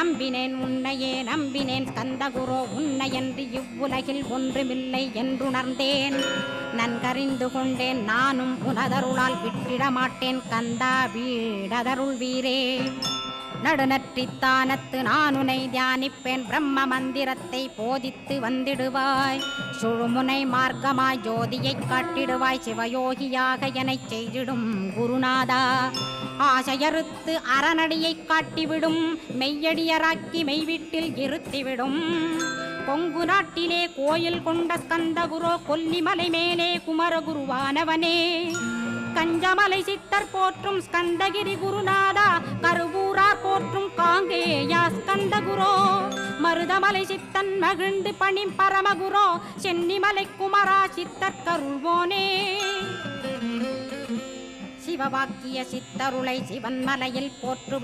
நம்பினேன் உன்னையே நம்பினேன் ஸ்கந்தகுரோ உன்னையன்றி இவ்வுலகில் ஒன்றுமில்லை என்றுணர்ந்தேன். நன்கறிந்து கொண்டேன் நானும் உனதருளால் விட்டிட மாட்டேன் கந்தா வீடதருள் வீரே. நடுநற்றித்தானத்து நானுனை தியானிப்பேன் பிரம்ம மந்திரத்தை போதித்து வந்திடுவாய். சுழுமுனை மார்க்கமாய் ஜோதியைக் காட்டிடுவாய் சிவயோகியாக எனச் செய்திடும் குருநாதா. ஆசையறுத்து அறநடியைக் காட்டிவிடும் மெய்யடியராக்கி மெய்வீட்டில் இருத்திவிடும். கொங்கு நாட்டிலே கோயில் கொண்ட ஸ்கந்தகுரோ கொல்லிமலை மேலே குமரகுருவானவனே. கஞ்சமலை சித்தர் போற்றும் ஸ்கந்தகிரி குருநாதா கருவூரார் போற்றும் காங்கேயா ஸ்கந்தகுரோ. மருதமலை சித்தன் மகிழ்ந்து பணிம் பரமகுரோ சென்னிமலை குமரா சித்தர் கருள்வோனே. சிவவாக்கிய சித்தருளை சிவன்மலையில் போற்றுவர்